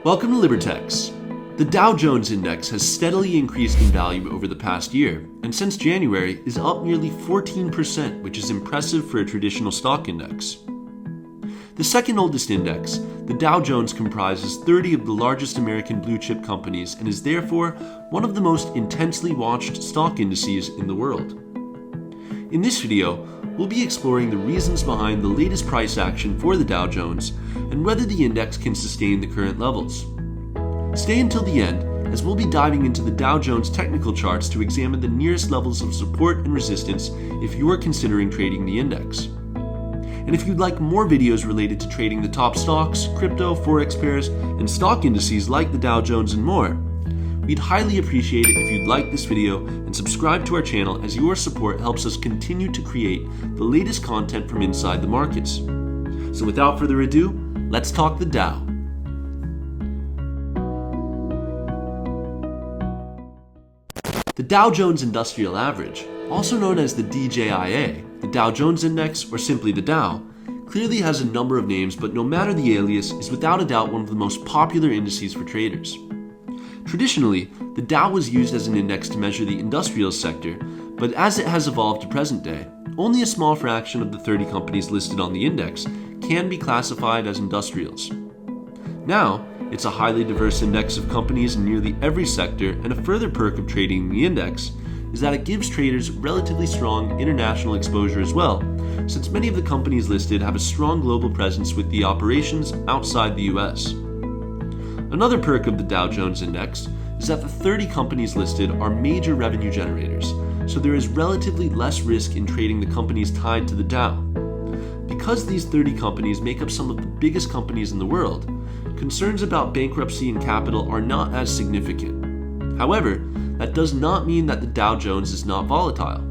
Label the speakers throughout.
Speaker 1: Welcome to Libertex. The Dow Jones Index has steadily increased in value over the past year, and since January is up nearly 14%, which is impressive for a traditional stock index. The second oldest index, the Dow Jones, comprises 30 of the largest American blue-chip companies and is therefore one of the most intensely watched stock indices in the world. In this video, we'll be exploring the reasons behind the latest price action for the Dow Jones and whether the index can sustain the current levels. Stay until the end, as we'll be diving into the Dow Jones technical charts to examine the nearest levels of support and resistance if you are considering trading the index. And if you'd like more videos related to trading the top stocks, crypto, forex pairs, and stock indices like the Dow Jones and more, we'd highly appreciate it if you'd like this video and subscribe to our channel, as your support helps us continue to create the latest content from inside the markets. So without further ado, let's talk the Dow. The Dow Jones Industrial Average, also known as the DJIA, the Dow Jones Index, or simply the Dow, clearly has a number of names, but no matter the alias, is without a doubt one of the most popular indices for traders. Traditionally, the Dow was used as an index to measure the industrial sector, but as it has evolved to present day, only a small fraction of the 30 companies listed on the index can be classified as industrials. Now, it's a highly diverse index of companies in nearly every sector, and a further perk of trading the index is that it gives traders relatively strong international exposure as well, since many of the companies listed have a strong global presence with the operations outside the US. Another perk of the Dow Jones Index is that the 30 companies listed are major revenue generators, so there is relatively less risk in trading the companies tied to the Dow. Because these 30 companies make up some of the biggest companies in the world, concerns about bankruptcy and capital are not as significant. However, that does not mean that the Dow Jones is not volatile.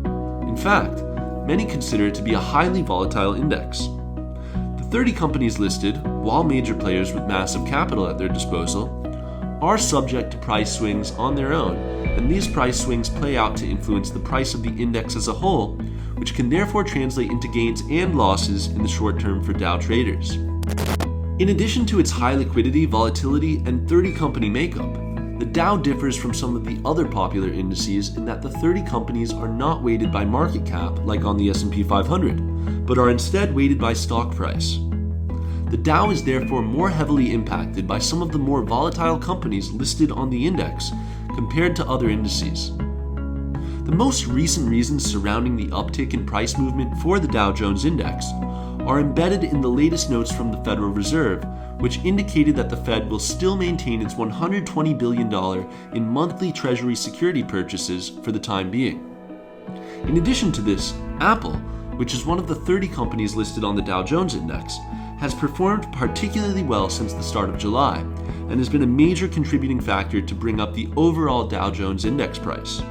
Speaker 1: In fact, many consider it to be a highly volatile index. The 30 companies listed, while major players with massive capital at their disposal, are subject to price swings on their own, and these price swings play out to influence the price of the index as a whole, which can therefore translate into gains and losses in the short term for Dow traders. In addition to its high liquidity, volatility, and 30 company makeup, the Dow differs from some of the other popular indices in that the 30 companies are not weighted by market cap like on the S&P 500, but are instead weighted by stock price. The Dow is therefore more heavily impacted by some of the more volatile companies listed on the index compared to other indices. The most recent reasons surrounding the uptick in price movement for the Dow Jones Index are embedded in the latest notes from the Federal Reserve, which indicated that the Fed will still maintain its $120 billion in monthly Treasury security purchases for the time being. In addition to this, Apple, which is one of the 30 companies listed on the Dow Jones Index, has performed particularly well since the start of July and has been a major contributing factor to bring up the overall Dow Jones Index price.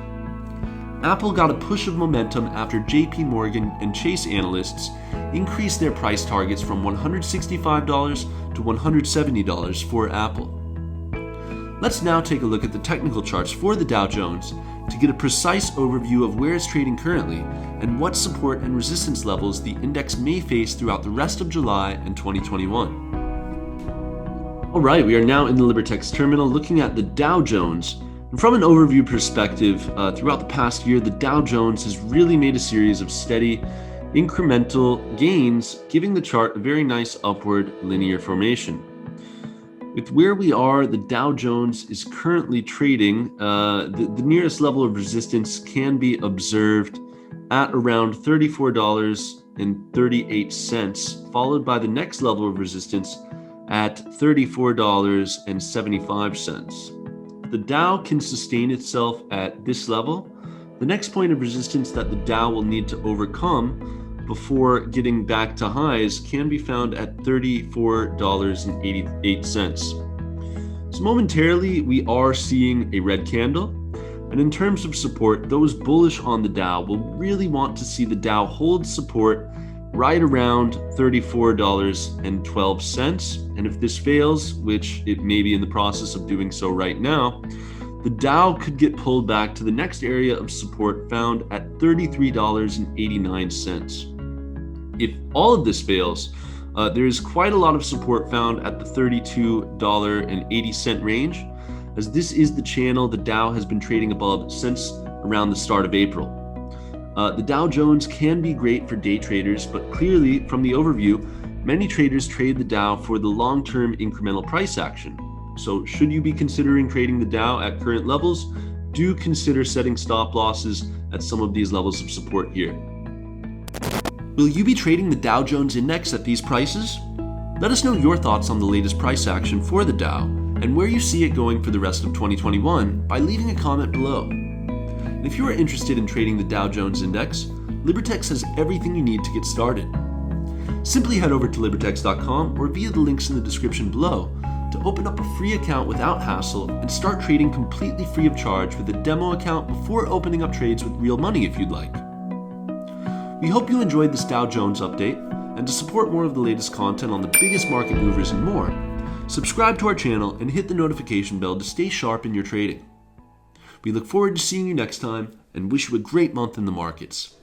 Speaker 1: Apple got a push of momentum after JP Morgan and Chase analysts increased their price targets from $165 to $170 for Apple. Let's now take a look at the technical charts for the Dow Jones to get a precise overview of where it's trading currently and what support and resistance levels the index may face throughout the rest of July and 2021. Alright, we are now in the Libertex terminal looking at the Dow Jones. And from an overview perspective, throughout the past year, the Dow Jones has really made a series of steady, incremental gains, giving the chart a very nice upward linear formation. With where we are, the Dow Jones is currently trading. The nearest level of resistance can be observed at around $34.38, followed by the next level of resistance at $34.75. The Dow can sustain itself at this level. The next point of resistance that the Dow will need to overcome before getting back to highs can be found at $34.88. So momentarily, we are seeing a red candle. And in terms of support, those bullish on the Dow will really want to see the Dow hold support right around $34.12. And if this fails, which it may be in the process of doing so right now, the Dow could get pulled back to the next area of support found at $33.89. If all of this fails, There is quite a lot of support found at the $32.80 range, as this is the channel the Dow has been trading above since around the start of April. The Dow Jones can be great for day traders, but clearly from the overview, many traders trade the Dow for the long-term incremental price action. So should you be considering trading the Dow at current levels, do consider setting stop losses at some of these levels of support here. Will you be trading the Dow Jones Index at these prices? Let us know your thoughts on the latest price action for the Dow and where you see it going for the rest of 2021 by leaving a comment below. And if you are interested in trading the Dow Jones Index, Libertex has everything you need to get started. Simply head over to libertex.com or via the links in the description below to open up a free account without hassle and start trading completely free of charge with a demo account before opening up trades with real money if you'd like. We hope you enjoyed this Dow Jones update, and to support more of the latest content on the biggest market movers and more, subscribe to our channel and hit the notification bell to stay sharp in your trading. We look forward to seeing you next time and wish you a great month in the markets.